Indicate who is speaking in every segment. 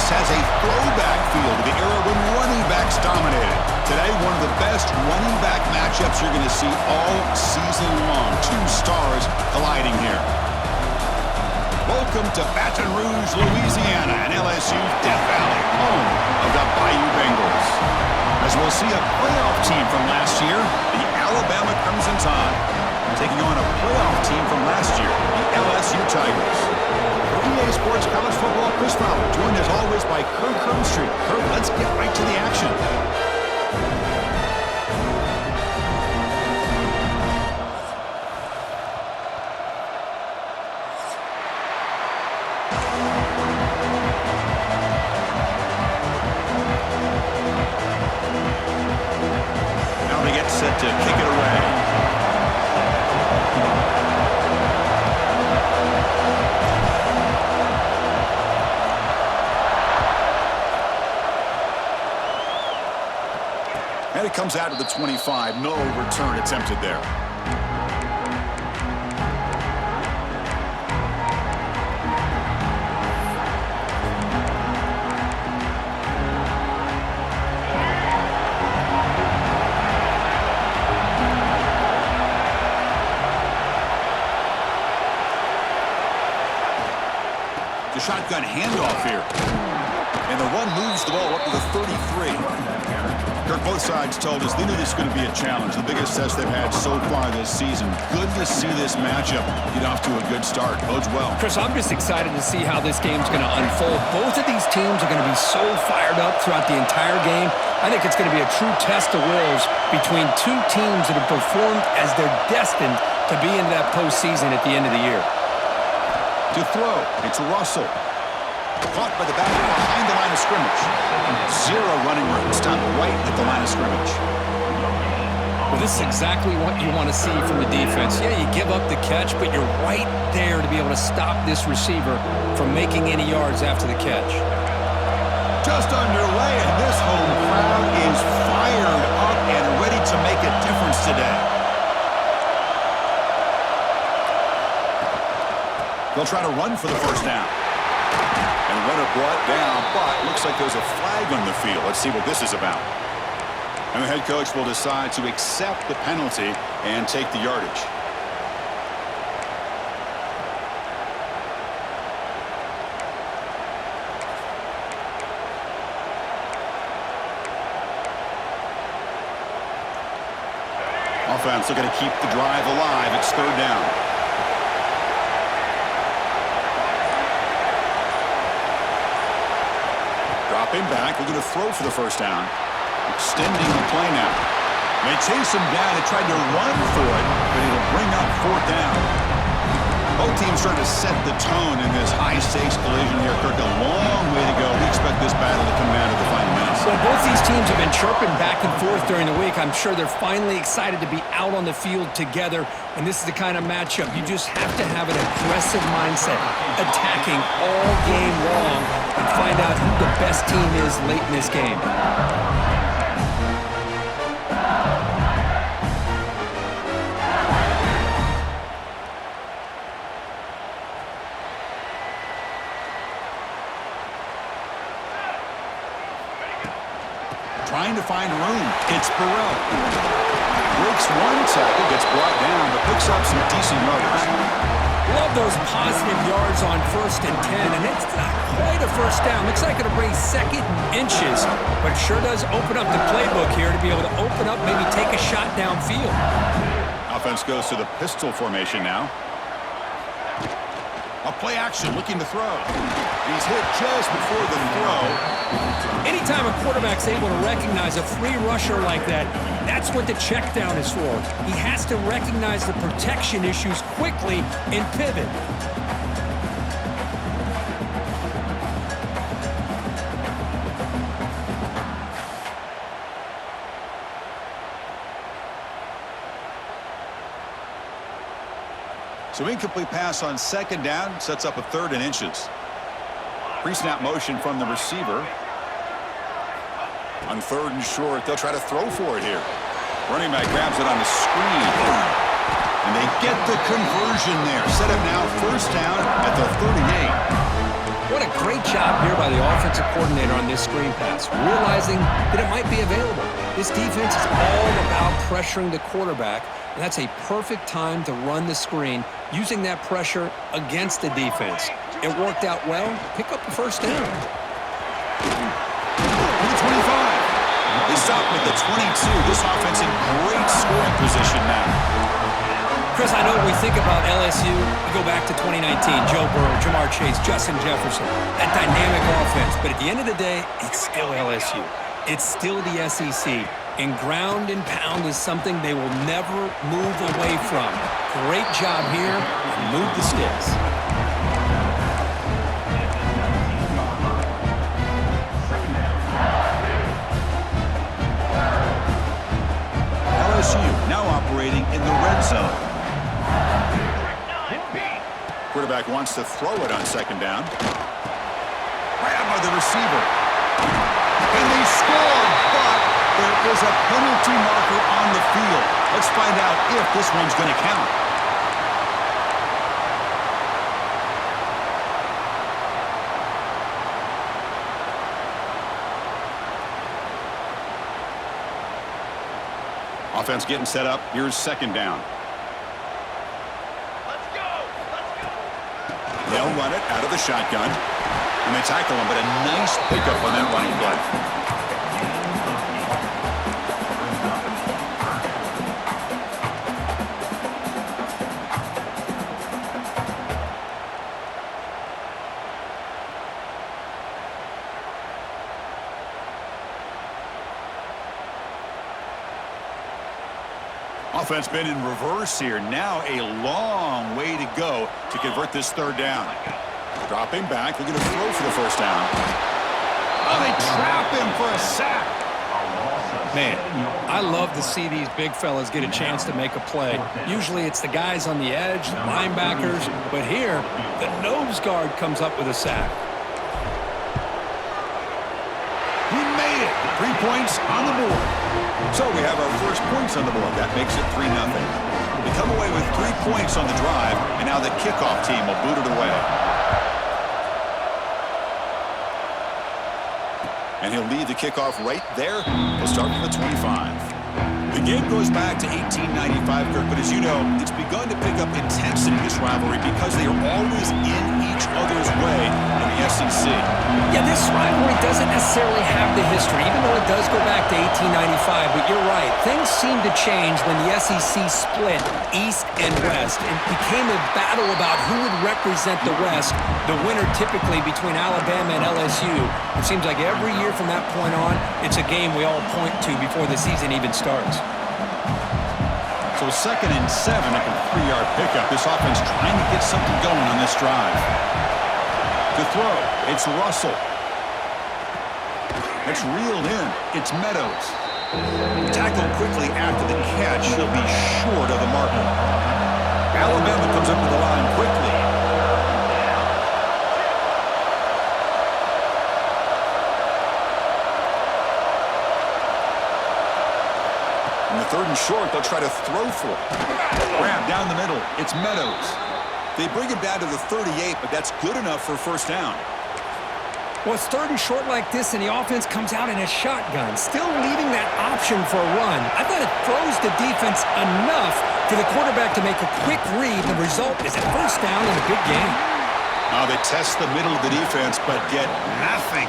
Speaker 1: Dallas has a throwback feel to the era when running backs dominated. Today, one of the best running back matchups you're going to see all season long. Two stars colliding here. Welcome to Baton Rouge, Louisiana, and LSU's Death Valley, home of the Bayou Bengals. As we'll see a playoff team from last year, the Alabama Crimson Tide, taking on a playoff team from last year, the LSU Tigers. For EA Sports College Football, Chris Fowler, joined as always by Kirk Herbstreit. Kirk, let's get right to the action. Now they get set to kick it away. And it comes out of the 25. No return attempted there. The shotgun handoff here. And the run moves the ball up to the 33. Kirk, both sides told us they knew this was going to be a challenge, the biggest test they've had so far this season. Good to see this matchup get off to a good start. Bodes well.
Speaker 2: Chris, I'm just excited to see how this game's going to unfold. Both of these teams are going to be so fired up throughout the entire game. I think it's going to be a true test of wills between two teams that have performed as they're destined to be into that postseason at the end of the year.
Speaker 1: To throw, it's Russell. Caught by the back behind the line of scrimmage. Zero running room. Stopped right at the line of scrimmage.
Speaker 2: Well, this is exactly what you want to see from the defense. Yeah, you give up the catch, but you're right there to be able to stop this receiver from making any yards after the catch.
Speaker 1: Just underway, and this home crowd is fired up and ready to make a difference today. They'll try to run for the first down. And runner brought down, but looks like there's a flag on the field. Let's see what this is about. And the head coach will decide to accept the penalty and take the yardage. Offense looking to keep the drive alive. It's third down. Dropping back, we're going to throw for the first down. Extending the play now. They chase him down and tried to run for it, but it'll bring up fourth down. Both teams trying to set the tone in this high-stakes collision here. Kirk, a long way to go. We expect this battle to come down to the final minutes.
Speaker 2: Well, both these teams have been chirping back and forth during the week. I'm sure they're finally excited to be out on the field together, and this is the kind of matchup you just have to have an aggressive mindset, attacking all game long, and find out who the best team is late in this game.
Speaker 1: Trying to find room. It's Burrell. Breaks one tackle, gets brought down, but picks up some decent yardage.
Speaker 2: Love those positive yards on 1st and 10, and it's not quite a first down. Looks like it'll bring second inches, but it sure does open up the playbook here to be able to open up, maybe take a shot downfield.
Speaker 1: Offense goes to the pistol formation now. A play action, looking to throw. He's hit just before the throw.
Speaker 2: Anytime a quarterback's able to recognize a free rusher like that, that's what the check down is for. He has to recognize the protection issues quickly and pivot.
Speaker 1: So incomplete pass on second down, sets up a 3rd and inches. Pre-snap motion from the receiver. On 3rd and short, they'll try to throw for it here. Running back grabs it on the screen. And they get the conversion there. Set up now 1st down at the 38.
Speaker 2: What a great job here by the offensive coordinator on this screen pass, realizing that it might be available. This defense is all about pressuring the quarterback, and that's a perfect time to run the screen, using that pressure against the defense. It worked out well. Pick up the first down.
Speaker 1: The 25. They stop with the 22. This offense in great scoring position now.
Speaker 2: Chris, I know when we think about LSU, we go back to 2019, Joe Burrow, Jamar Chase, Justin Jefferson, that dynamic offense. But at the end of the day, it's still LSU. It's still the SEC. And ground and pound is something they will never move away from. Great job here. Move the sticks.
Speaker 1: LSU now operating in the red zone. Quarterback wants to throw it on second down. Grab by the receiver. And they score, but there is a penalty marker on the field. Let's find out if this one's going to count. Offense getting set up. Here's second down. They'll run it out of the shotgun. And they tackle him, but a nice pickup on that running play. Offense been in reverse here. Now a long way to go to convert this third down. Dropping back, looking to throw for the first down. Oh, they trap him for a sack.
Speaker 2: Man, I love to see these big fellas get a chance to make a play. Usually it's the guys on the edge, the linebackers, but here, the nose guard comes up with a sack.
Speaker 1: He made it. 3 points on the board. So we have our first points on the board. That makes it 3-0. They come away with 3 points on the drive, and now the kickoff team will boot it away. And he'll lead the kickoff right there. He'll start from the 25. The game goes back to 1895, Kirk, but as you know, it's begun to pick up intensity, this rivalry, because they are always in each other's way in the SEC.
Speaker 2: Yeah, this rivalry doesn't necessarily have the history, even though it does go back to 1895, but you're right. Things seemed to change when the SEC split East and West. It became a battle about who would represent the West, the winner typically between Alabama and LSU. It seems like every year from that point on, it's a game we all point to before the season even starts.
Speaker 1: So 2nd and 7 at the 3-yard pickup. This offense trying to get something going on this drive. To throw, it's Russell. It's reeled in. It's Meadows. Tackled quickly after the catch. He'll be short of the marker. Alabama comes up to the line quickly. In the 3rd and short, they'll try to throw for it. Grab down the middle. It's Meadows. They bring him down to the 38, but that's good enough for a first down.
Speaker 2: Well, it's 3rd and short like this, and the offense comes out in a shotgun, still leaving that option for a run. I thought it throws the defense enough for the quarterback to make a quick read. The result is a first down in a big game.
Speaker 1: Now they test the middle of the defense, but get nothing.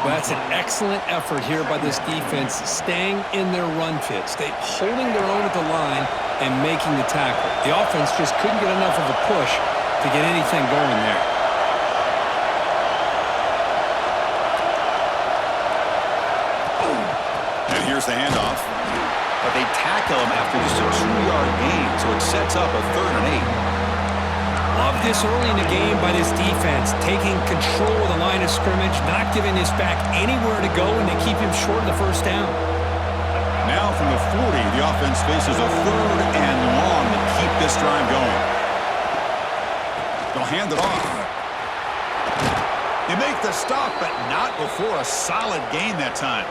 Speaker 2: Well, that's an excellent effort here by this defense, staying in their run fit, holding their own at the line and making the tackle. The offense just couldn't get enough of a push to get anything going there.
Speaker 1: And here's the handoff. But they tackle him after just a 2-yard gain, so it sets up a 3rd and 8.
Speaker 2: Love this early in the game by this defense, taking control of the line of scrimmage, not giving this back anywhere to go, and they keep him short of the first down.
Speaker 1: Now from the 40, the offense faces a 3rd and long to keep this drive going. They'll hand it off. They make the stop, but not before a solid gain that time.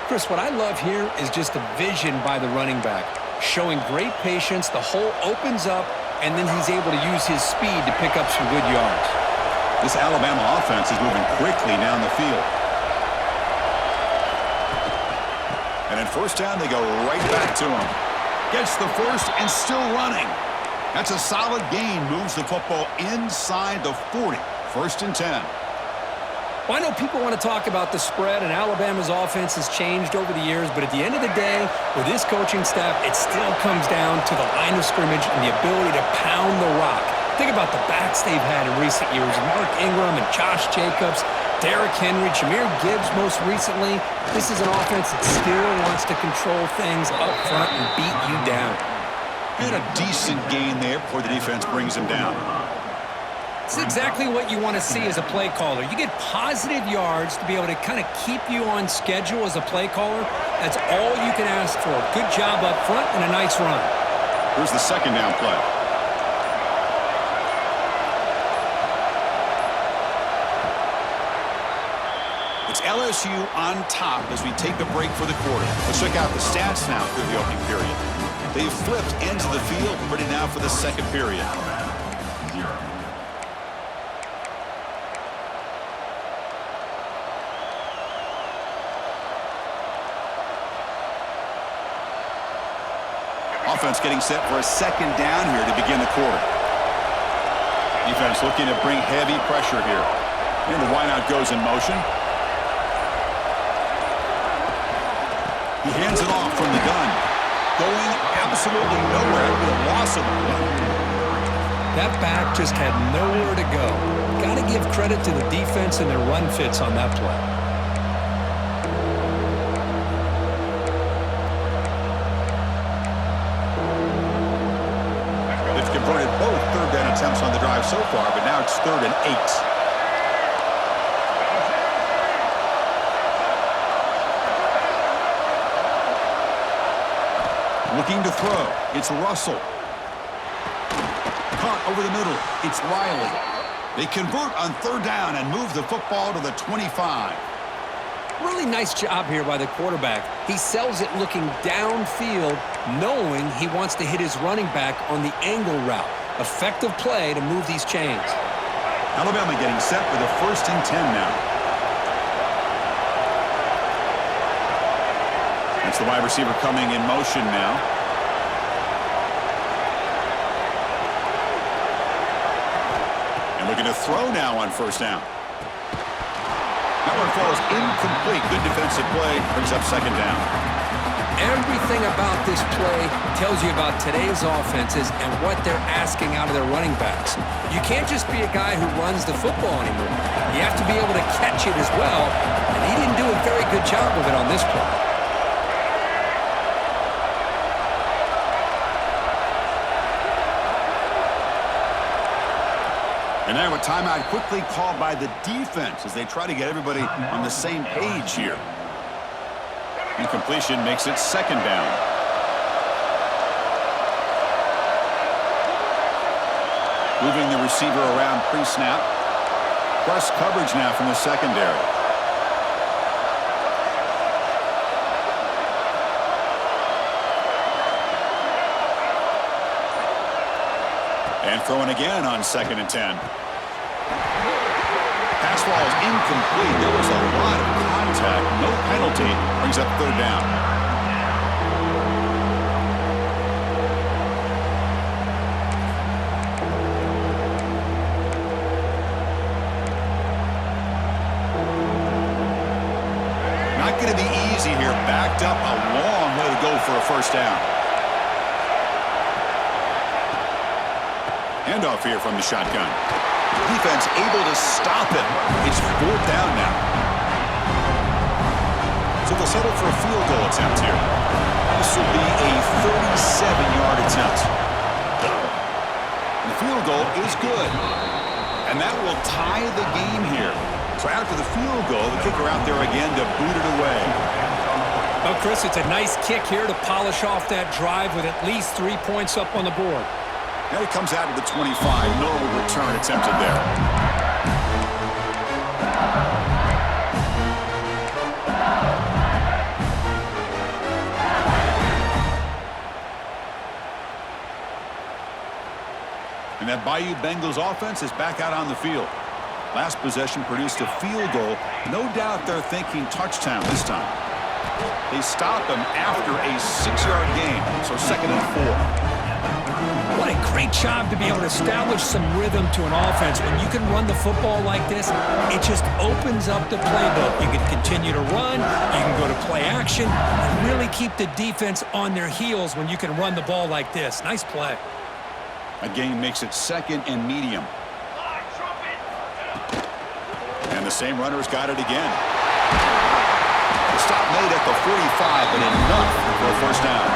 Speaker 2: Chris, what I love here is just the vision by the running back, showing great patience. The hole opens up, and then he's able to use his speed to pick up some good yards.
Speaker 1: This Alabama offense is moving quickly down the field. And in first down, they go right back to him. Gets the first and still running. That's a solid gain. Moves the football inside the 40. First and 10.
Speaker 2: Well, I know people want to talk about the spread, and Alabama's offense has changed over the years, but at the end of the day, with this coaching staff, it still comes down to the line of scrimmage and the ability to pound the rock. Think about the backs they've had in recent years. Mark Ingram and Josh Jacobs, Derrick Henry, Jahmyr Gibbs most recently. This is an offense that still wants to control things up front and beat you down.
Speaker 1: And a decent gain there before the defense brings him down.
Speaker 2: It's exactly what you want to see as a play caller. You get positive yards to be able to kind of keep you on schedule as a play caller. That's all you can ask for. Good job up front and a nice run.
Speaker 1: Here's the second down play. It's LSU on top as we take a break for the quarter. Let's check out the stats now through the opening period. They've flipped into the field, ready now for the second period. Offense getting set for a second down here to begin the quarter. Defense looking to bring heavy pressure here. And the wideout goes in motion. He hands it off from the gun. Going absolutely nowhere with a loss of the play.
Speaker 2: That back just had nowhere to go. Got to give credit to the defense and their run fits on that play.
Speaker 1: They've converted both third down attempts on the drive so far, but now it's 3rd and 8. Looking to throw. It's Russell. Caught over the middle. It's Riley. They convert on third down and move the football to the 25.
Speaker 2: Really nice job here by the quarterback. He sells it looking downfield, knowing he wants to hit his running back on the angle route. Effective play to move these chains.
Speaker 1: Alabama getting set for the 1st and 10 now. That's the wide receiver coming in motion now. And looking to throw now on first down. That one falls incomplete. Good defensive play. Brings up second down.
Speaker 2: Everything about this play tells you about today's offenses and what they're asking out of their running backs. You can't just be a guy who runs the football anymore. You have to be able to catch it as well, and he didn't do a very good job of it on this play.
Speaker 1: And now a timeout quickly called by the defense as they try to get everybody on the same page here. Incompletion makes it second down. Moving the receiver around pre-snap. Press coverage now from the secondary. And throwing again on 2nd and 10. Pass ball is incomplete. There was a lot of contact. No penalty. Brings up third down. Not going to be easy here. Backed up a long way to go for a first down. Handoff here from the shotgun. Defense able to stop him. It's 4th down now. So they'll settle for a field goal attempt here. This will be a 37-yard attempt. And the field goal is good. And that will tie the game here. So after the field goal, the kicker out there again to boot it away.
Speaker 2: Well, Chris, it's a nice kick here to polish off that drive with at least 3 points up on the board.
Speaker 1: Now he comes out to the 25. No return attempted there. And that Bayou Bengals offense is back out on the field. Last possession produced a field goal. No doubt they're thinking touchdown this time. They stop him after a 6-yard gain, so 2nd and 4.
Speaker 2: What a great job to be able to establish some rhythm to an offense. When you can run the football like this, it just opens up the playbook. You can continue to run, you can go to play action, and really keep the defense on their heels when you can run the ball like this. Nice play.
Speaker 1: A gain makes it 2nd and medium. And the same runner's got it again. The stop made at the 45, but enough for a first down.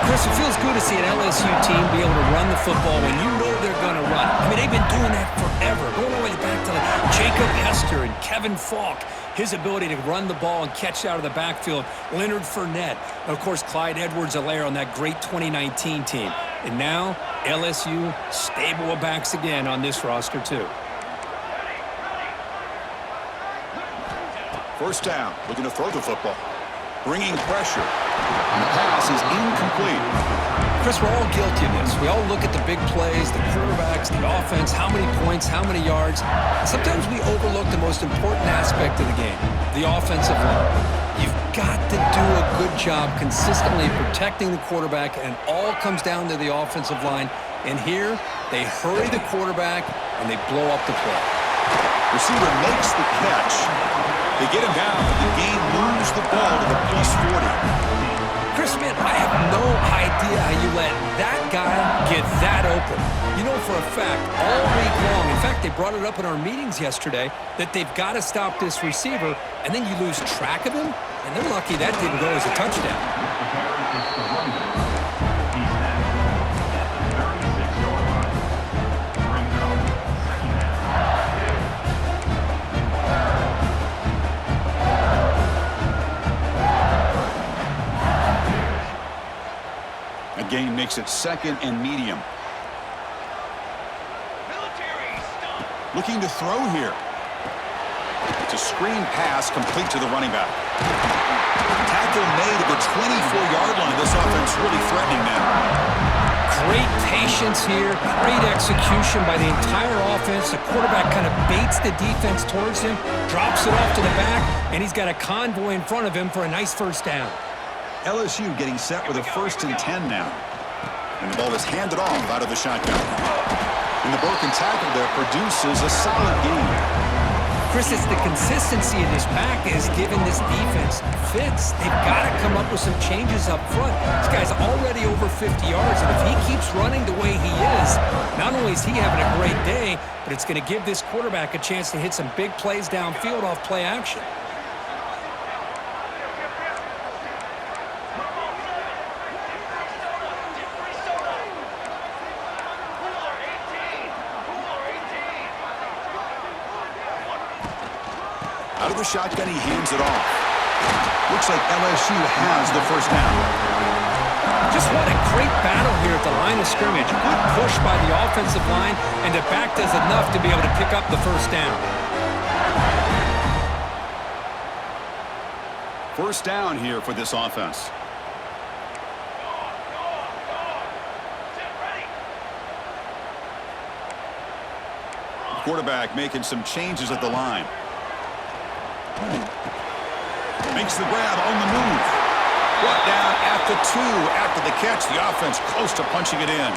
Speaker 2: Chris, it feels good to see an LSU team be able to run the football when you know they're going to run. I mean, they've been doing that forever, going all the way back to Jacob Hester and Kevin Falk. His ability to run the ball and catch out of the backfield. Leonard Fournette. And, of course, Clyde Edwards-Helaire on that great 2019 team. And now, LSU stable of backs again on this roster, too.
Speaker 1: First down, looking to throw the football. Bringing pressure. And the pass is incomplete.
Speaker 2: Chris, we're all guilty of this. We all look at the big plays, the quarterbacks, the offense, how many points, how many yards. Sometimes we overlook the most important aspect of the game, the offensive line. You've got to do a good job consistently protecting the quarterback, and it all comes down to the offensive line. And here, they hurry the quarterback, and they blow up the play.
Speaker 1: Receiver makes the catch. They get him down, but the game moves the ball to the +40.
Speaker 2: Chris, man, I have no idea how you let that guy get that open. You know for a fact, all week long, in fact, they brought it up in our meetings yesterday, that they've got to stop this receiver, and then you lose track of him, and they're lucky that didn't go as a touchdown.
Speaker 1: Gain makes it 2nd and medium. Looking to throw here. It's a screen pass complete to the running back. Tackle made at the 24-yard line. This offense really threatening now.
Speaker 2: Great patience here, great execution by the entire offense. The quarterback kind of baits the defense towards him, drops it off to the back, and he's got a convoy in front of him for a nice first down.
Speaker 1: LSU getting set with a 1st and 10 now. And the ball is handed off out of the shotgun. And the broken tackle there produces a solid gain.
Speaker 2: Chris, it's the consistency of this back is giving this defense fits. They've got to come up with some changes up front. This guy's already over 50 yards, and if he keeps running the way he is, not only is he having a great day, but it's going to give this quarterback a chance to hit some big plays downfield off play action.
Speaker 1: Out of the shotgun, he hands it off. Looks like LSU has the first down.
Speaker 2: Just what a great battle here at the line of scrimmage. Good push by the offensive line, and the back does enough to be able to pick up the first down.
Speaker 1: First down here for this offense. Quarterback making some changes at the line. Makes the grab on the move. Brought down at the 2 after the catch. The offense close to punching it in.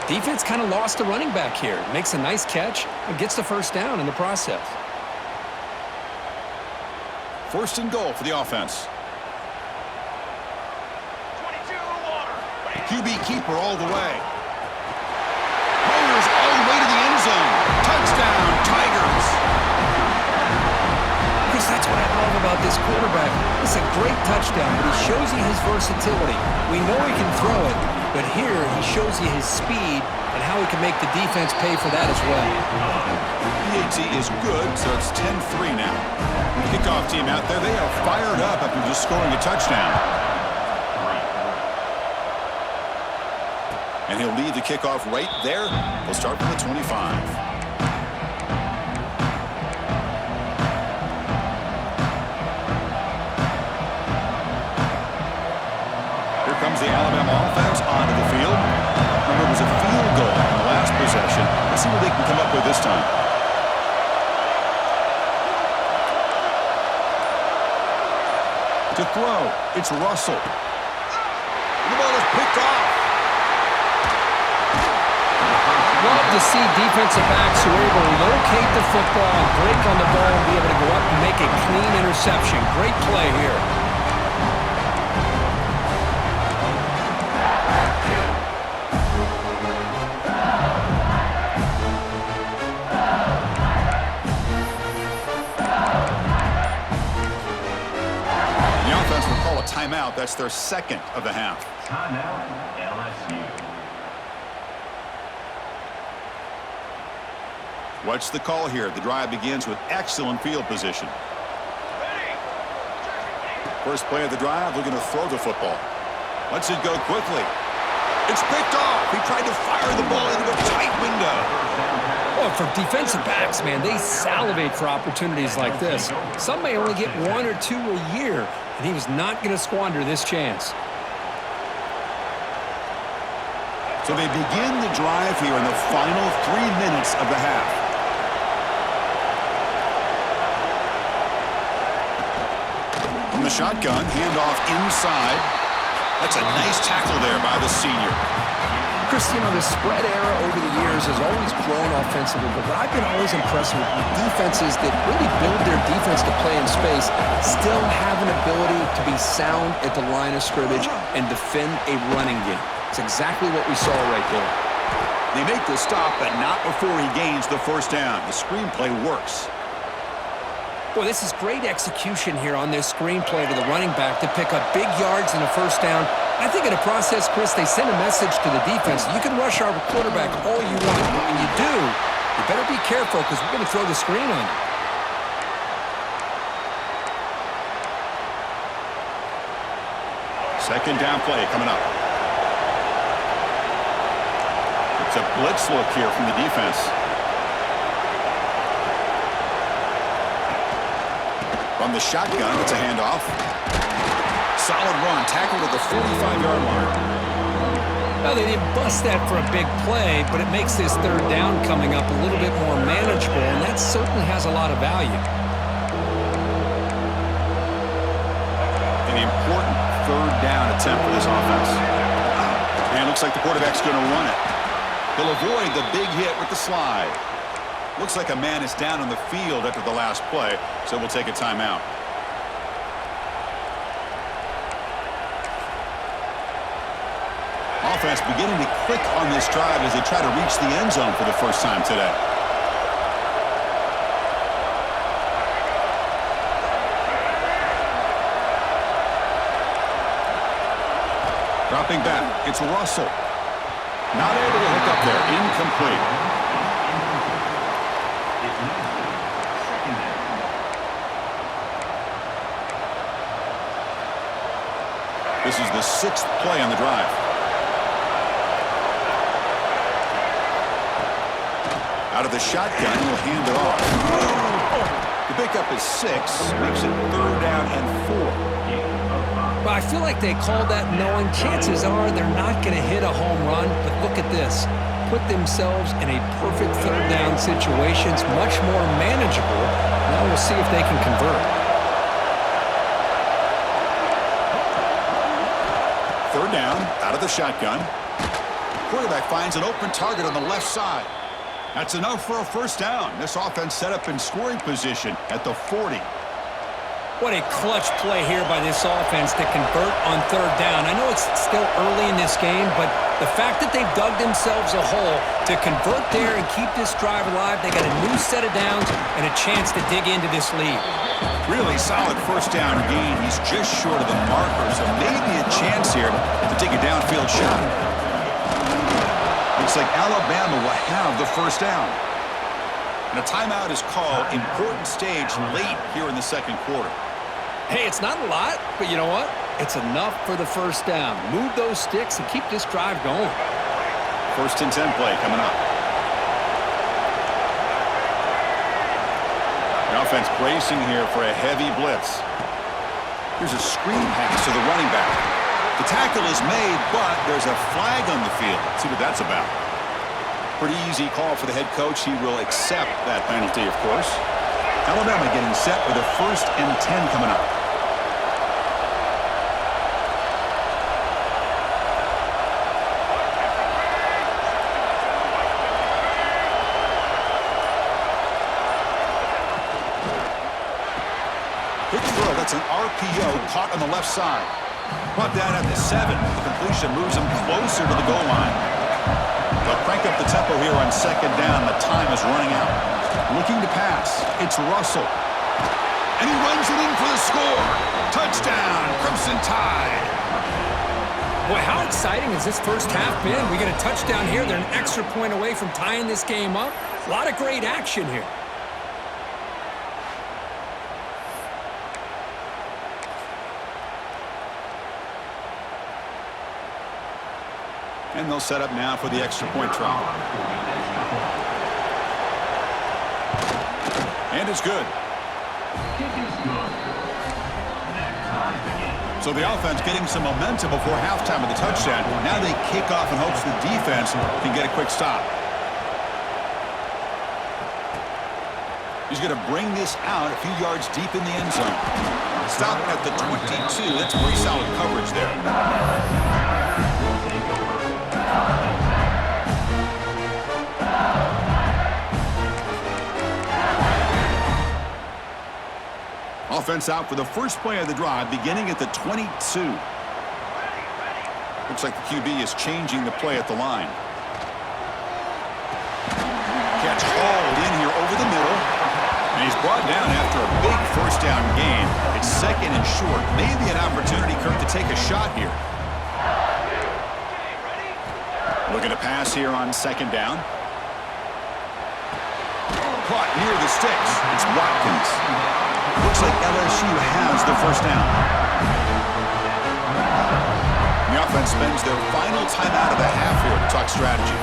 Speaker 2: Defense kind of lost the running back here. Makes a nice catch and gets the first down in the process.
Speaker 1: 1st and goal for the offense. QB keeper all the way. Mowers all the way to the end zone. Touchdown, Tigers.
Speaker 2: That's what I love about this quarterback. It's a great touchdown, but he shows you his versatility. We know he can throw it, but here he shows you his speed and how he can make the defense pay for that as well.
Speaker 1: PAT is good, so it's 10-3 now. Kickoff team out there, they are fired up after just scoring a touchdown. And he'll lead the kickoff right there. We'll start from the 25. Comes the Alabama offense onto the field. Remember, it was a field goal on the last possession. Let's see what they can come up with this time. To throw, it's Russell. The ball is picked off.
Speaker 2: Love to see defensive backs who are able to locate the football and break on the ball and be able to go up and make a clean interception. Great play here.
Speaker 1: The offense will call a timeout. That's their second of the half.
Speaker 3: Timeout, LSU.
Speaker 1: What's the call here? The drive begins with excellent field position. First play of the drive, looking to throw the football. Lets it go quickly. It's picked off. He tried to fire the ball into a tight window.
Speaker 2: Well, for defensive backs, man, they salivate for opportunities like this. Some may only get one or two a year, and he was not going to squander this chance.
Speaker 1: So they begin the drive here in the final 3 minutes of the half. From the shotgun, handoff inside. That's a nice tackle there by the senior.
Speaker 2: Chris, you know, the spread era over the years has always grown offensively, but I've been always impressed with defenses that really build their defense to play in space, still have an ability to be sound at the line of scrimmage and defend a running game. It's exactly what we saw right there.
Speaker 1: They make the stop, but not before he gains the first down. The screenplay works.
Speaker 2: Boy, this is great execution here on this screenplay to the running back to pick up big yards and a first down. I think in the process, Chris, they send a message to the defense. You can rush our quarterback all you want, but when you do, you better be careful because we're going to throw the screen on you.
Speaker 1: Second down play coming up. It's a blitz look here from the defense. From the shotgun, it's a handoff. Solid run, tackled at the 45-yard line.
Speaker 2: Well, they didn't bust that for a big play, but it makes this third down coming up a little bit more manageable, and that certainly has a lot of value.
Speaker 1: An important third down attempt for this offense. And it looks like the quarterback's going to run it. He'll avoid the big hit with the slide. Looks like a man is down on the field after the last play, so we'll take a timeout. Offense beginning to click on this drive as they try to reach the end zone for the first time today. Dropping back, it's Russell. Not able to hook up there, incomplete. This is the sixth play on the drive. Out of the shotgun, he'll hand it off. The pickup is 6, makes it third down and 4.
Speaker 2: Well, I feel like they called that knowing chances are they're not going to hit a home run, but look at this. Put themselves in a perfect third down situation. It's much more manageable. Now we'll see if they can convert.
Speaker 1: Third down, out of the shotgun. Quarterback finds an open target on the left side. That's enough for a first down. This offense set up in scoring position at the 40.
Speaker 2: What a clutch play here by this offense to convert on third down. I know it's still early in this game, but the fact that they've dug themselves a hole to convert there and keep this drive alive, they got a new set of downs and a chance to dig into this lead.
Speaker 1: Really solid first down gain. He's just short of the marker, so maybe a chance here to take a downfield shot. Looks like Alabama will have the first down. And a timeout is called. Important stage late here in the second quarter.
Speaker 2: Hey, it's not a lot, but you know what? It's enough for the first down. Move those sticks and keep this drive going.
Speaker 1: First and 10 play coming up. The offense bracing here for a heavy blitz. Here's a screen pass to the running back. The tackle is made, but there's a flag on the field. Let's see what that's about. Pretty easy call for the head coach. He will accept that penalty, of course. Alabama getting set with a 1st and 10 coming up. Quick throw. That's an RPO caught on the left side. Brought down at the 7. The completion moves him closer to the goal line. They'll crank up the tempo here on 2nd down. The time is running out. Looking to pass. It's Russell. And he runs it in for the score. Touchdown, Crimson Tide.
Speaker 2: Boy, how exciting has this first half been? We get a touchdown here. They're an extra point away from tying this game up. A lot of great action here.
Speaker 1: And they'll set up now for the extra point try. And it's good. So the offense getting some momentum before halftime of the touchdown. Now they kick off in hopes the defense can get a quick stop. He's going to bring this out a few yards deep in the end zone. Stop at the 22. That's pretty solid coverage there. Offense out for the first play of the drive, beginning at the 22. Looks like the QB is changing the play at the line. Catch hauled in here over the middle. And he's brought down after a big first down gain. It's 2nd and short. Maybe an opportunity, Kirk, to take a shot here. Looking to pass here on 2nd down. Caught near the sticks. It's Watkins. Looks like LSU has the first down. The offense spends their final timeout of the half here to talk strategy.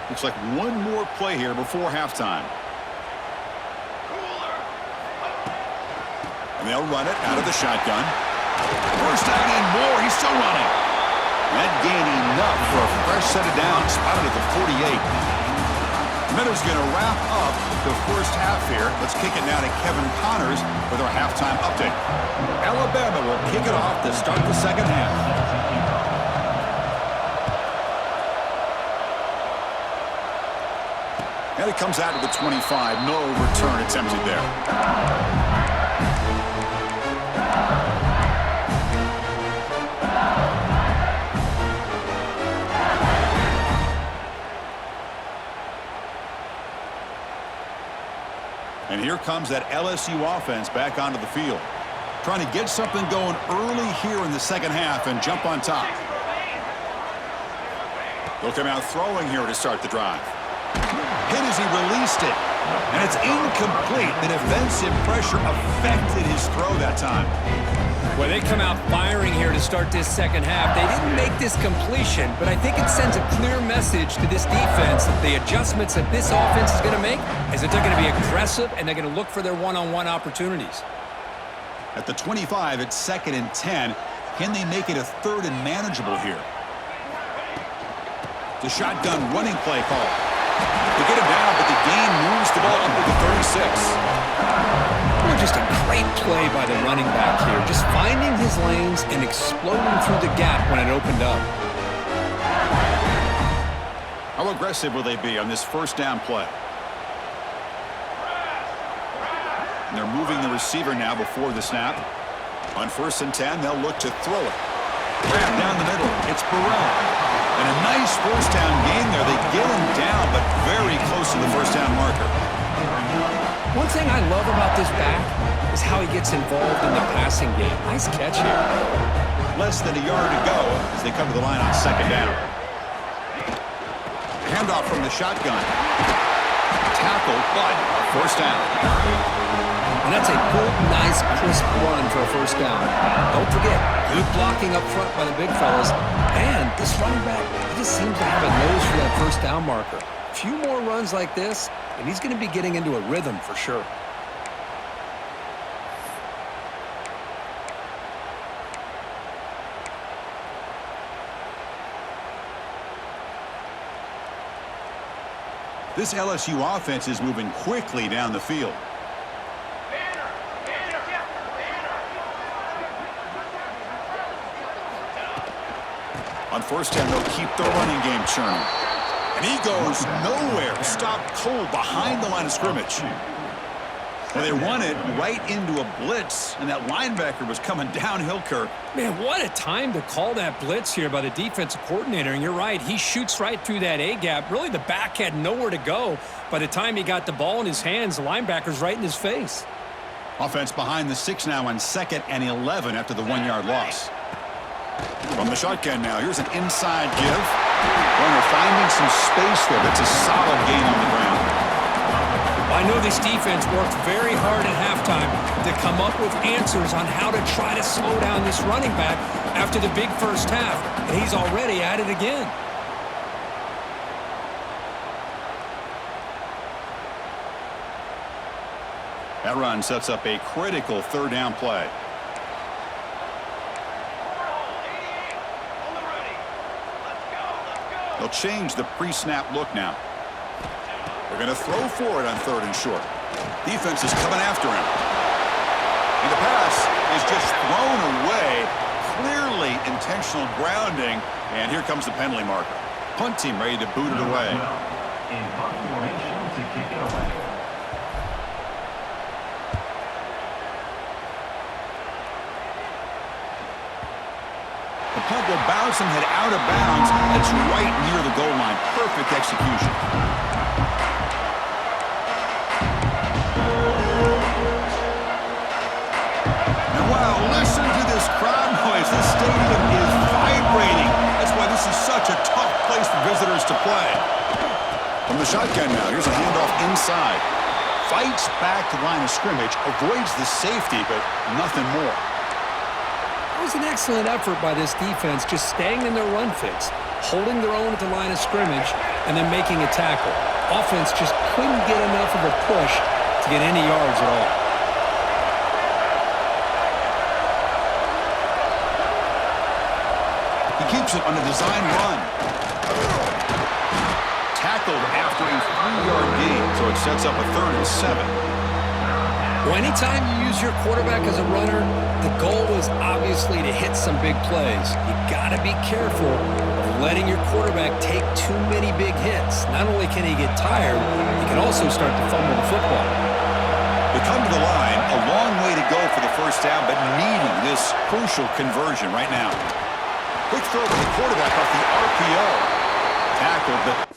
Speaker 1: Looks like one more play here before halftime. And they'll run it out of the shotgun. First down and more. He's still running. That gain enough for a fresh set of downs, spotted at the 48. Meadows going to wrap up the first half here. Let's kick it now to Kevin Connors with our halftime update. Alabama will kick it off to start the second half. And it comes out to the 25. No return attempted there. And here comes that LSU offense back onto the field. Trying to get something going early here in the second half and jump on top. They'll come out throwing here to start the drive. Hit as he released it. And it's incomplete. The defensive pressure affected his throw that time.
Speaker 2: Well, they come out firing here to start this second half. They didn't make this completion, but I think it sends a clear message to this defense that the adjustments that this offense is going to make is that they're going to be aggressive and they're going to look for their one-on-one opportunities.
Speaker 1: At the 25, it's 2nd and 10. Can they make it a 3rd and manageable here? The shotgun running play call. They get him down, but the gain moves the ball up to the 36.
Speaker 2: Just a great play by the running back here. Just finding his lanes and exploding through the gap when it opened up.
Speaker 1: How aggressive will they be on this first down play? And they're moving the receiver now before the snap. On 1st and 10, they'll look to throw it. Grab down the middle. It's Burrell. And a nice first down gain there. They get him down, but very close to the first down marker.
Speaker 2: One thing I love about this back is how he gets involved in the passing game. Nice catch here.
Speaker 1: Less than a yard to go as they come to the line on 2nd down. Handoff from the shotgun. Tackle, but first down.
Speaker 2: And that's a good, nice, crisp run for a first down. Don't forget, good blocking up front by the big fellas. And this running back, he just seems to have a nose for that first down marker. A few more runs like this, and he's going to be getting into a rhythm for sure.
Speaker 1: This LSU offense is moving quickly down the field. On first down, they'll keep the running game churning. And he goes nowhere. Stopped cold behind the line of scrimmage. Well, they run it right into a blitz, and that linebacker was coming downhill, Kirk.
Speaker 2: Man, what a time to call that blitz here by the defensive coordinator. And you're right, he shoots right through that A-gap. Really, the back had nowhere to go. By the time he got the ball in his hands, the linebacker's right in his face.
Speaker 1: Offense behind the 6 now on 2nd and 11 after the 1-yard loss. From the shotgun now, here's an inside give. Runner finding some space there. That's a solid gain on the ground.
Speaker 2: I know this defense worked very hard at halftime to come up with answers on how to try to slow down this running back after the big first half, and he's already at it again.
Speaker 1: That run sets up a critical 3rd down play. They'll change the pre-snap look now. They're going to throw for it on 3rd and short. Defense is coming after him. And the pass is just thrown away. Clearly intentional grounding. And here comes the penalty marker. Punt team ready to boot it away.
Speaker 3: In punt formation to kick it away.
Speaker 1: The punt will bounce and head out of bounds. It's right near the goal line. Perfect execution. And wow, listen to this crowd noise. This stadium is vibrating. That's why this is such a tough place for visitors to play. From the shotgun now, here's a handoff inside. Fights back to the line of scrimmage, avoids the safety, but nothing more.
Speaker 2: It was an excellent effort by this defense, just staying in their run fix, holding their own at the line of scrimmage, and then making a tackle. Offense just couldn't get enough of a push to get any yards at all.
Speaker 1: He keeps it on a design run. Tackled after a 3-yard gain, so it sets up a 3rd and 7.
Speaker 2: Well, anytime you use your quarterback as a runner, the goal is obviously to hit some big plays. You got to be careful of letting your quarterback take too many big hits. Not only can he get tired, he can also start to fumble the football.
Speaker 1: They come to the line, a long way to go for the first down, but needing this crucial conversion right now. Quick throw to the quarterback off the RPO. Tackled, but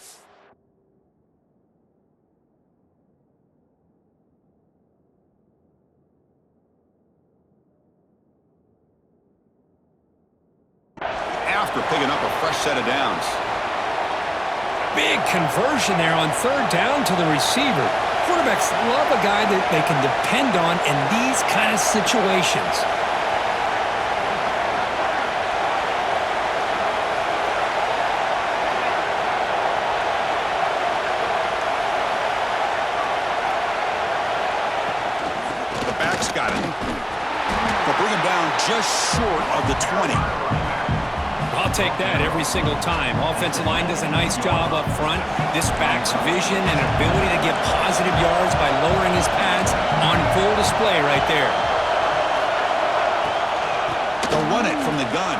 Speaker 1: after picking up a fresh set of downs.
Speaker 2: Big conversion there on 3rd down to the receiver. Quarterbacks love a guy that they can depend on in these kind of situations.
Speaker 1: The back's got it. They'll bring him down just short of the 20.
Speaker 2: I'll take that every single time. Offensive line does a nice job up front. This back's vision and ability to get positive yards by lowering his pads on full display right there.
Speaker 1: They'll run it from the gun.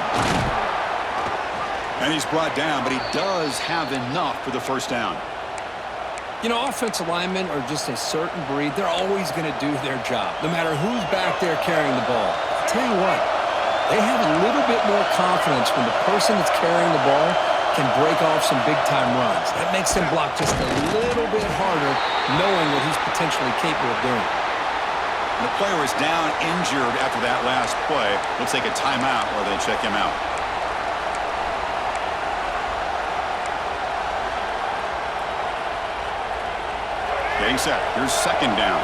Speaker 1: And he's brought down, but he does have enough for the first down.
Speaker 2: You know, offensive linemen are just a certain breed. They're always going to do their job, no matter who's back there carrying the ball. I'll tell you what, they have a little bit more confidence when the person that's carrying the ball can break off some big-time runs. That makes them block just a little bit harder, knowing what he's potentially capable of doing.
Speaker 1: The player is down injured after that last play. We'll take a timeout while they check him out. Getting set. Here's 2nd down.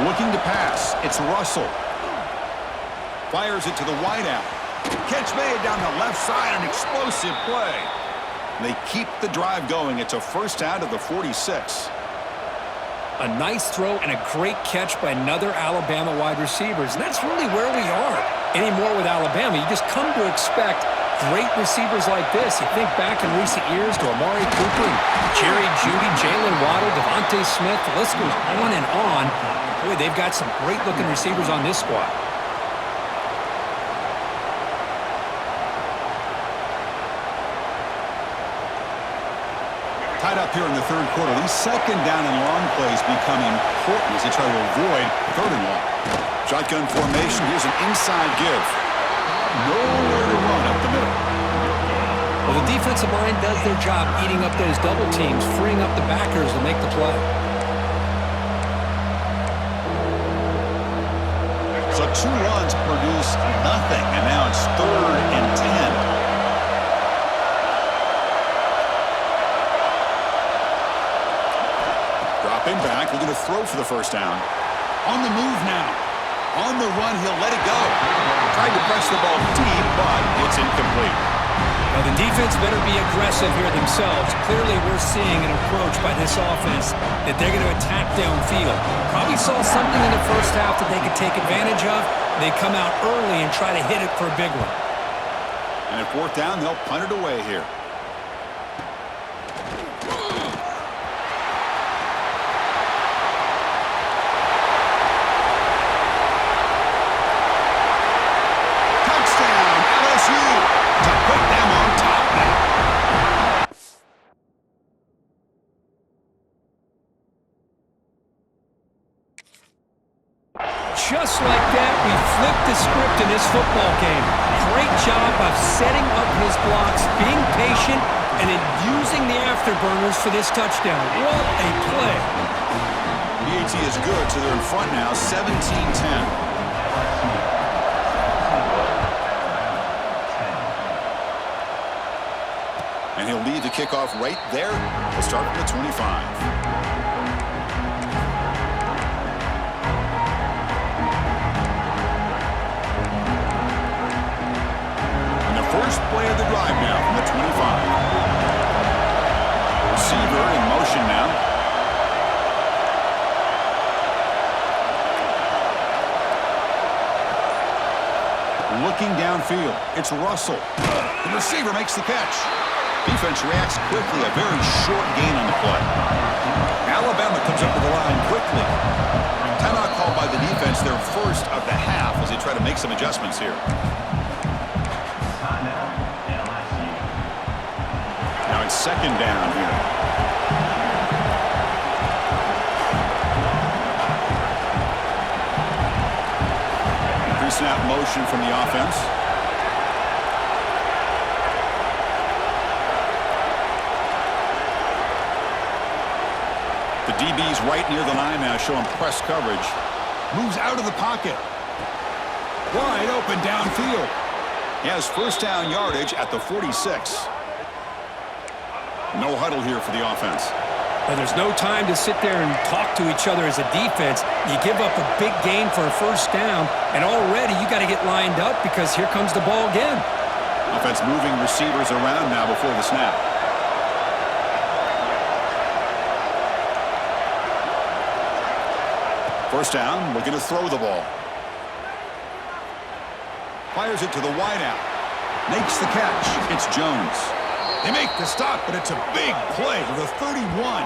Speaker 1: Looking to pass. It's Russell. Fires it to the wideout. Catch made down the left side. An explosive play. They keep the drive going. It's a first down to the 46.
Speaker 2: A nice throw and a great catch by another Alabama wide receivers. And that's really where we are anymore with Alabama. You just come to expect great receivers like this. You think back in recent years to Amari Cooper, and Jerry Jeudy, Jalen Waddle, Devontae Smith. The list goes on and on. Boy, they've got some great-looking receivers on this squad.
Speaker 1: Tied up here in the third quarter. These second down and long plays become important as they try to avoid third and long. Shotgun formation. Here's an inside give. Nowhere to run up the middle.
Speaker 2: Well, the defensive line does their job eating up those double teams, freeing up the backers to make the play.
Speaker 1: So 2 runs produce nothing, and now it's 3rd and 10. Dropping back, looking to throw for the first down. On the move now. On the run, he'll let it go. Tried to press the ball deep, but it's incomplete.
Speaker 2: Now, the defense better be aggressive here themselves. Clearly, we're seeing an approach by this offense that they're going to attack downfield. Probably saw something in the first half that they could take advantage of. They come out early and try to hit it for a big one.
Speaker 1: And at 4th down, they'll punt it away here.
Speaker 2: Just like that, we flipped the script in this football game. Great job of setting up his blocks, being patient, and then using the afterburners for this touchdown. What a play.
Speaker 1: PAT is good, so they're in front now, 17-10. And he'll lead the kickoff right there. We'll start from the 25. First play of the drive now from the 25. Receiver in motion now. Looking downfield. It's Russell. The receiver makes the catch. Defense reacts quickly. A very short gain on the play. Alabama comes up to the line quickly. Timeout called by the defense, their first of the half, as they try to make some adjustments here. Now it's 2nd down here. Pre-snap motion from the offense. The DB's right near the line now, showing press coverage. Moves out of the pocket. Wide open downfield. He has first down yardage at the 46. No huddle here for the offense.
Speaker 2: Well, there's no time to sit there and talk to each other as a defense. You give up a big gain for a first down, and already you got to get lined up because here comes the ball again.
Speaker 1: Offense moving receivers around now before the snap. First down, looking to throw the ball. Fires it to the wideout. Makes the catch. It's Jones. They make the stop, but it's a big play to the 31.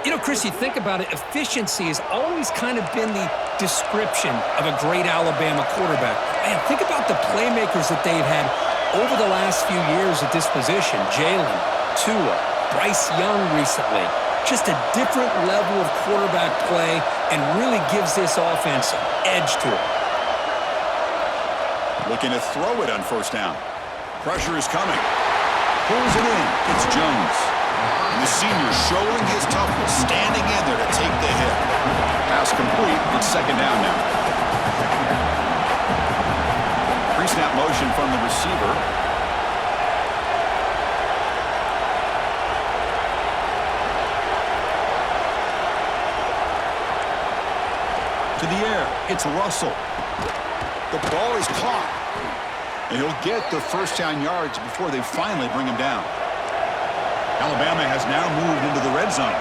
Speaker 2: You know, Chris, you think about it, efficiency has always kind of been the description of a great Alabama quarterback. Man, think about the playmakers that they've had over the last few years at this position. Jalen, Tua, Bryce Young recently. Just a different level of quarterback play and really gives this offense an edge to it.
Speaker 1: Looking to throw it on first down. Pressure is coming. Pulls it in. It's Jones. And the senior showing his toughness, standing in there to take the hit. Pass complete. It's 2nd down now. Pre-snap motion from the receiver. To the air. It's Russell. The ball is caught. And he'll get the first down yards before they finally bring him down. Alabama has now moved into the red zone.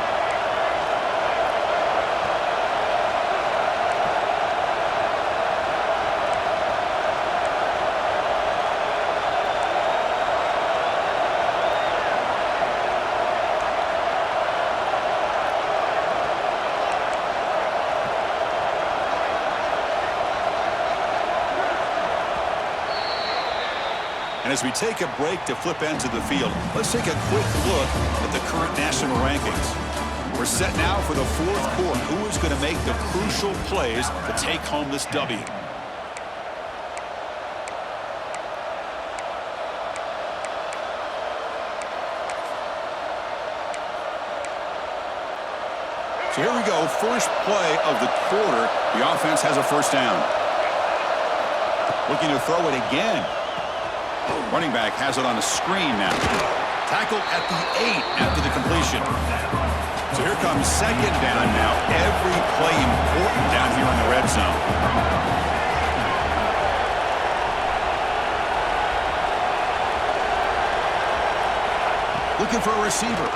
Speaker 1: as we take a break to flip ends of the field, let's take a quick look at the current national rankings. We're set now for the fourth quarter. Who is going to make the crucial plays to take home this W? So here we go, first play of the quarter. The offense has a first down. Looking to throw it again. Running back has it on a screen now. Tackled at the 8 after the completion. So here comes second down now. Every play important down here in the red zone. Looking for a receiver.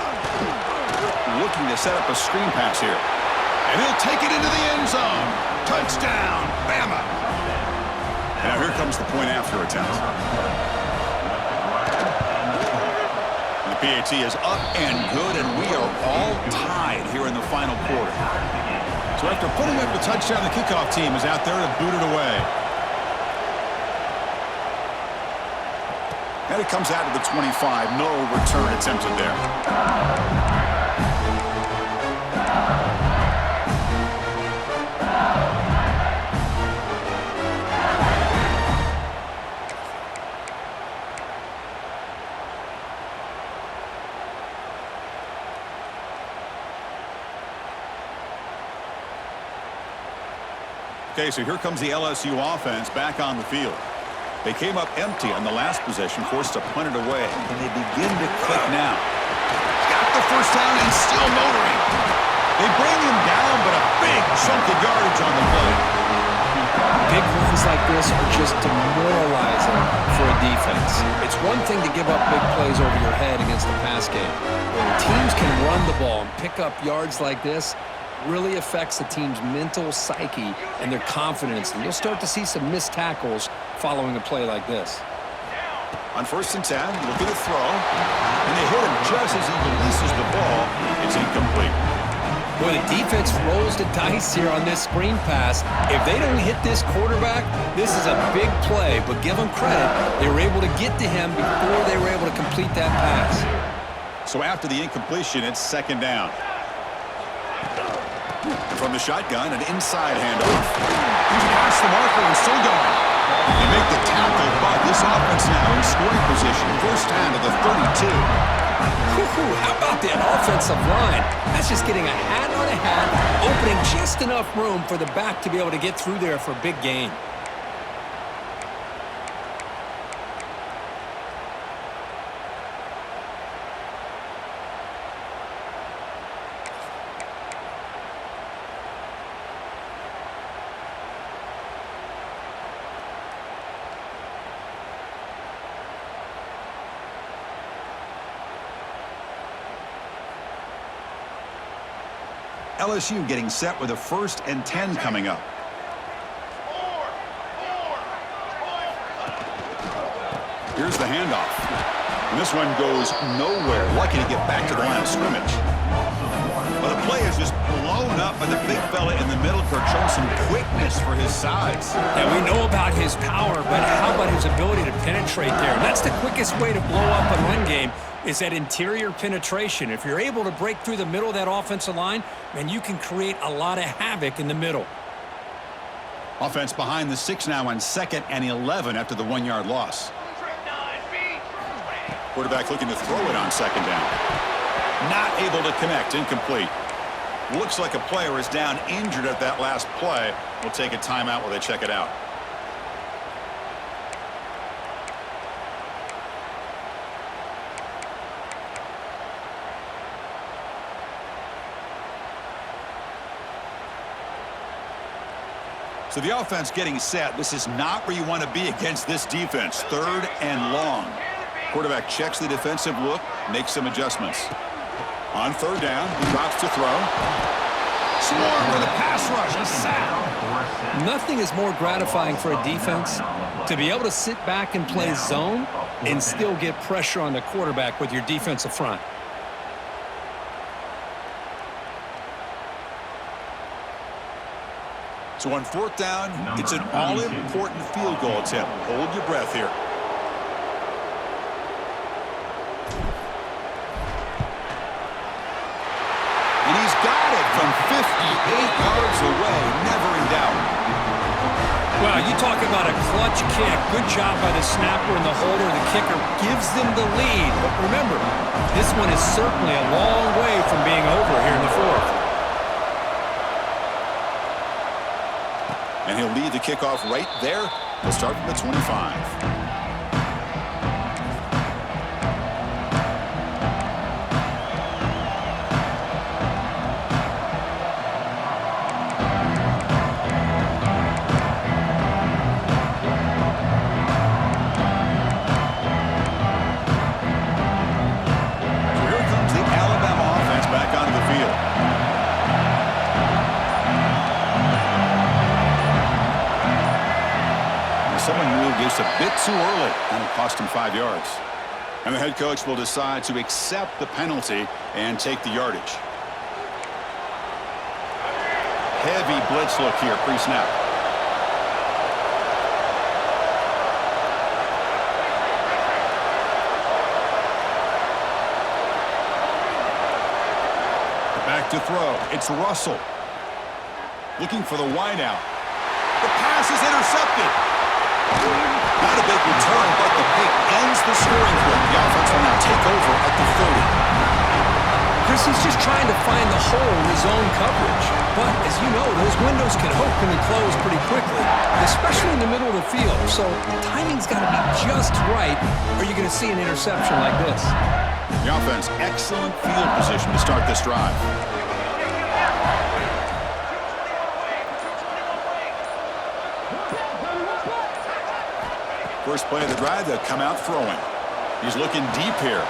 Speaker 1: Looking to set up a screen pass here. And he'll take it into the end zone. Touchdown, Bama. And now here comes the point after attempt. And the PAT is up and good, and we are all tied here in the final quarter. So after putting up the touchdown, the kickoff team is out there to boot it away. And it comes out to the 25. No return attempted there. Okay, so here comes the LSU offense back on the field. They came up empty on the last possession, forced to punt it away. And they begin to click now. Got the first down and still motoring. They bring him down, but a big chunk of yardage on the play.
Speaker 2: Big runs like this are just demoralizing for a defense. It's one thing to give up big plays over your head against the pass game. When teams can run the ball and pick up yards like this, really affects the team's mental psyche and their confidence. And you'll start to see some missed tackles following a play like this.
Speaker 1: On 1st and 10, looking to throw. And they hit him just as he releases the ball. It's incomplete.
Speaker 2: Boy, the defense rolls the dice here on this screen pass. If they don't hit this quarterback, this is a big play. But give them credit, they were able to get to him before they were able to complete that pass.
Speaker 1: So after the incompletion, it's second down. From the shotgun, an inside handoff. He's past the marker and still going. They make the tackle, but this offense now in scoring position. First down to the 32.
Speaker 2: How about that offensive line? That's just getting a hat on a hat, opening just enough room for the back to be able to get through there for a big gain.
Speaker 1: LSU getting set with a 1st and 10 coming up. Here's the handoff. And this one goes nowhere. Lucky to get back to the line of scrimmage. Well, the play is just blown up by the big fella in the middle. Kirk showing some quickness for his size.
Speaker 2: Yeah, we know about his power, but how about his ability to penetrate there? And that's the quickest way to blow up a run game, is that interior penetration. If you're able to break through the middle of that offensive line, then you can create a lot of havoc in the middle.
Speaker 1: Offense behind the 6 now on 2nd and 11 after the 1-yard loss. Quarterback looking to throw it on 2nd down. Not able to connect, incomplete. Looks like a player is down injured at that last play. We'll take a timeout while they check it out. So the offense getting set. This is not where you want to be against this defense. 3rd and long. Quarterback checks the defensive look, makes some adjustments. On 3rd down, he drops to throw. Swarm with a pass rush, a sack.
Speaker 2: Nothing is more gratifying for a defense to be able to sit back and play zone and still get pressure on the quarterback with your defensive front.
Speaker 1: So on 4th down, it's an all-important field goal attempt. Hold your breath here. from 58 yards away. Never in doubt.
Speaker 2: Well, you talk about a clutch kick. Good job by the snapper and the holder. The kicker gives them the lead. But remember, this one is certainly a long way from being over here in the fourth.
Speaker 1: And he'll lead the kickoff right there. He'll start from the 25. A bit too early, and it cost him 5 yards. And the head coach will decide to accept the penalty and take the yardage. Heavy blitz look here, pre-snap. Back to throw. It's Russell. Looking for the wideout. The pass is intercepted. Not a big return, but the pick ends the scoring play. The offense will now take over at the 30.
Speaker 2: Chris, he's just trying to find the hole in his own coverage. But, as you know, those windows can open and close pretty quickly, especially in the middle of the field. So, timing's got to be just right, or you're going to see an interception like this.
Speaker 1: The offense, excellent field position to start this drive. First play of the drive, they'll come out throwing. He's looking deep here.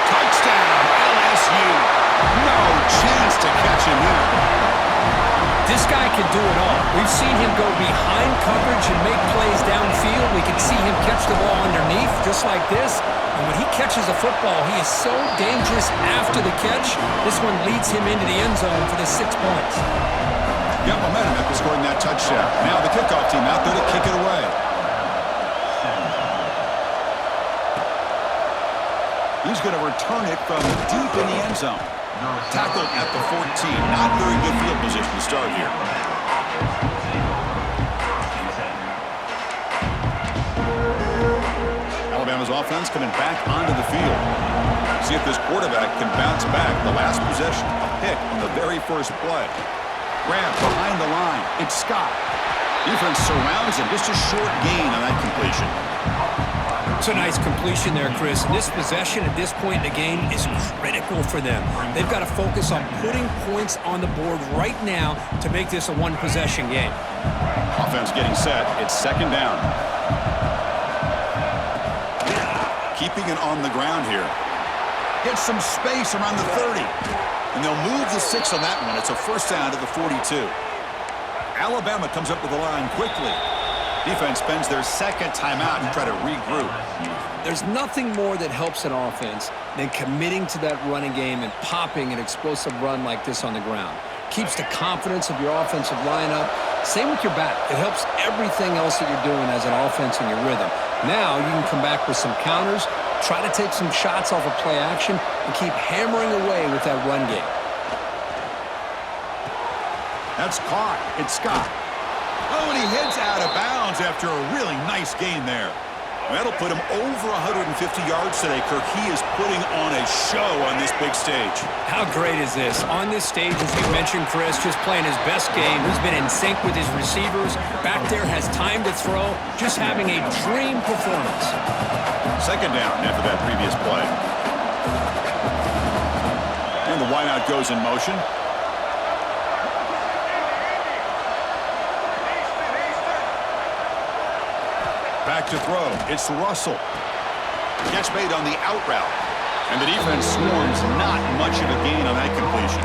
Speaker 1: Touchdown, LSU. No chance to catch him here.
Speaker 2: This guy can do it all. We've seen him go behind coverage and make plays downfield. We can see him catch the ball underneath, just like this. And when he catches a football, he is so dangerous after the catch. This one leads him into the end zone for the 6 points.
Speaker 1: Got momentum after scoring that touchdown. Now the kickoff team out there to kick it away. He's going to return it from deep in the end zone. Tackled at the 14. Not very good field position to start here. Alabama's offense coming back onto the field. See if this quarterback can bounce back. The last possession, a pick on the very first play. Grab behind the line. It's Scott. Defense surrounds him. Just a short gain on that completion.
Speaker 2: It's a nice completion there, Chris. And this possession at this point in the game is critical for them. They've got to focus on putting points on the board right now to make this a one-possession game.
Speaker 1: Offense getting set. It's second down. Keeping it on the ground here. Get some space around the 30. And they'll move the 6 on that one. It's a first down to the 42. Alabama comes up with the line quickly. Defense spends their second timeout to try to regroup.
Speaker 2: There's nothing more that helps an offense than committing to that running game and popping an explosive run like this on the ground. Keeps the confidence of your offensive lineup. Same with your back. It helps everything else that you're doing as an offense in your rhythm. Now you can come back with some counters, try to take some shots off of play action, and keep hammering away with that run game.
Speaker 1: That's caught. It's Scott. Oh, and he heads out of bounds after a really nice gain there. That'll put him over 150 yards today, Kirk. He is putting on a show on this big stage.
Speaker 2: How great is this? On this stage, as you mentioned, Chris, just playing his best game. He's been in sync with his receivers. Back there, has time to throw. Just having a dream performance.
Speaker 1: Second down after that previous play. And the wideout goes in motion. Back to throw. It's Russell. Catch made on the out route. And the defense swarms. Not much of a gain on that completion.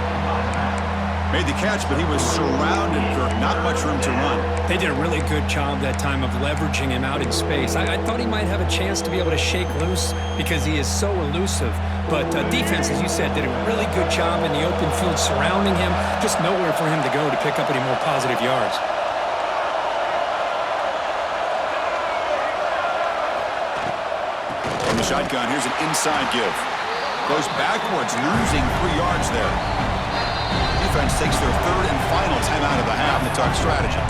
Speaker 1: Made the catch, but he was surrounded, Kirk. Not much room to run.
Speaker 2: They did a really good job that time of leveraging him out in space. I thought he might have a chance to be able to shake loose because he is so elusive. But defense, as you said, did a really good job in the open field surrounding him. Just nowhere for him to go to pick up any more positive yards.
Speaker 1: From the shotgun, here's an inside give. Goes backwards, losing 3 yards there. defense takes their third and final timeout of the half to talk strategy.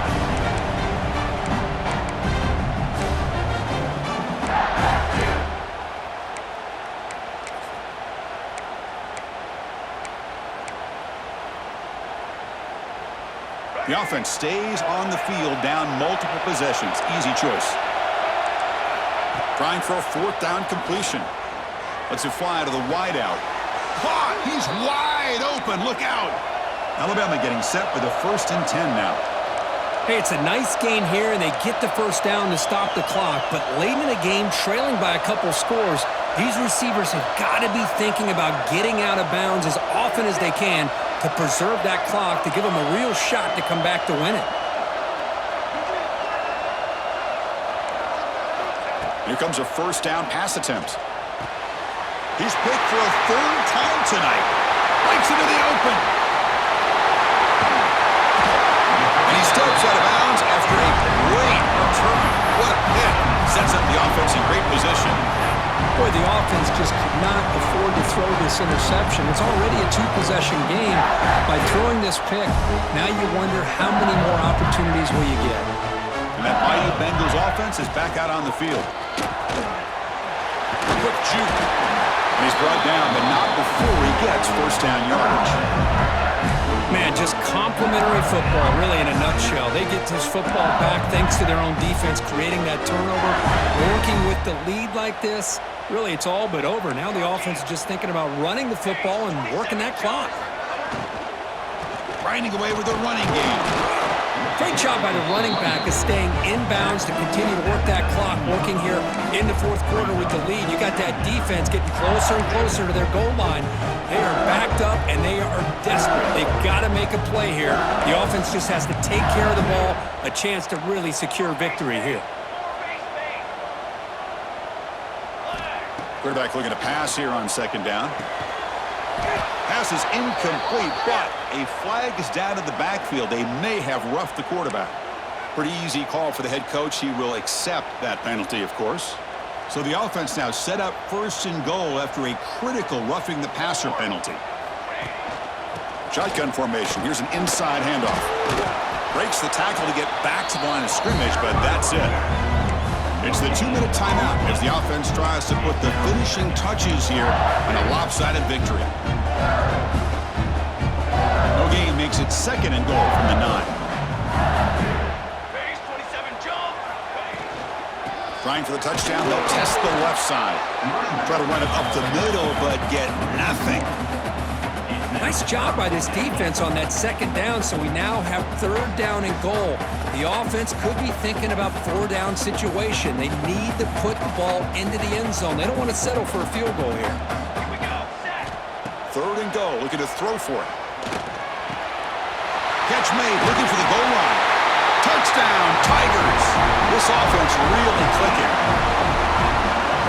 Speaker 1: The offense stays on the field, down multiple possessions. Easy choice. Trying for a fourth down completion. Lets it fly to the wideout. Caught! He's wide open. Look out! Alabama getting set for the 1st and 10 now.
Speaker 2: Hey, it's a nice gain here, and they get the first down to stop the clock. But late in the game, trailing by a couple scores, these receivers have got to be thinking about getting out of bounds as often as they can to preserve that clock, to give them a real shot to come back to win it.
Speaker 1: Here comes a first down pass attempt. He's picked for a 3rd time tonight. Breaks into the open. And he steps out of bounds after a great return. What a pick. Sets up the offense in great position.
Speaker 2: Boy, the offense just could not afford to throw this interception. It's already a 2-possession game. By throwing this pick, now you wonder how many more opportunities will you get.
Speaker 1: And that Bayou Bengals offense is back out on the field. Quick juke. And he's brought down, but not before he gets first down yardage.
Speaker 2: Man, just complimentary football, really, in a nutshell. They get this football back thanks to their own defense, creating that turnover. Working with the lead like this, really, it's all but over. Now the offense is just thinking about running the football and working that clock.
Speaker 1: Grinding away with the running game.
Speaker 2: Great job by the running back of staying inbounds to continue to work that clock, working here in the 4th quarter with the lead. You got that defense getting closer and closer to their goal line. They are backed up, and they are desperate. They've got to make a play here. The offense just has to take care of the ball, a chance to really secure victory here.
Speaker 1: Quarterback looking to pass here on 2nd down. Pass is incomplete, but a flag is down in the backfield. They may have roughed the quarterback. Pretty easy call for the head coach. He will accept that penalty, of course. So the offense now set up 1st and goal after a critical roughing the passer penalty. Shotgun formation. Here's an inside handoff. Breaks the tackle to get back to the line of scrimmage, but that's it. It's the 2-minute timeout as the offense tries to put the finishing touches here on a lopsided victory. No gain makes it 2nd and goal from the 9. Trying for the touchdown, they'll test the left side. Try to run it up the middle, but get nothing.
Speaker 2: Nice job by this defense on that 2nd down, so we now have 3rd down and goal. The offense could be thinking about 4-down situation. They need to put the ball into the end zone. They don't want to settle for a field goal here.
Speaker 1: 3rd and goal, looking to throw for it. Catch made, looking for the goal line. Touchdown, Tigers. This offense really clicking.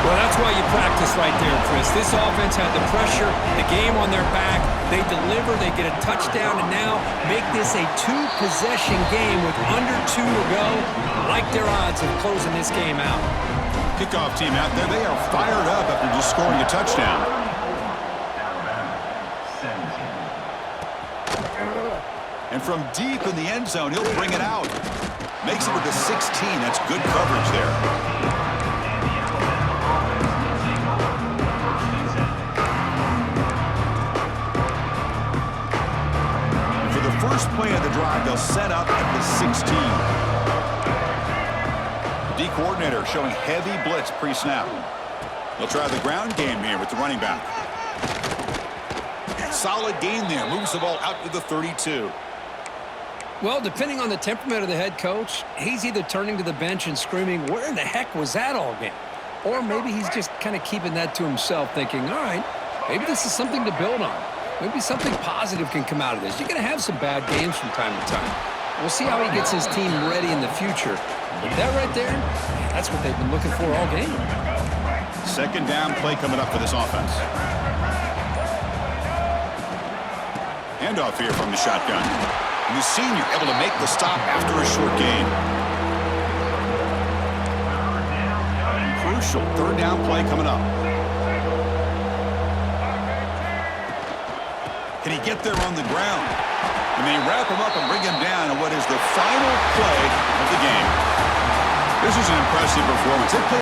Speaker 2: Well, that's why you practice right there, Chris. This offense had the pressure, the game on their back. They deliver, they get a touchdown, and now make this a 2-possession game with under 2 to go. Like their odds of closing this game out.
Speaker 1: Kickoff team out there, they are fired up after just scoring a touchdown. And from deep in the end zone, he'll bring it out. Makes it to the 16. That's good coverage there. First play of the drive, they'll set up at the 16. The D coordinator showing heavy blitz pre-snap. They'll try the ground game here with the running back. Solid gain there. Moves the ball out to the 32.
Speaker 2: Well, depending on the temperament of the head coach, he's either turning to the bench and screaming, where in the heck was that all game? Or maybe he's just kind of keeping that to himself, thinking, all right, maybe this is something to build on. Maybe something positive can come out of this. You're going to have some bad games from time to time. We'll see how he gets his team ready in the future. But that right there, that's what they've been looking for all game.
Speaker 1: 2nd down play coming up for this offense. Handoff here from the shotgun. And the senior able to make the stop after a short gain. Crucial 3rd down play coming up. Can he get there on the ground? And they wrap him up and bring him down in what is the final play of the game. This is an impressive performance. They put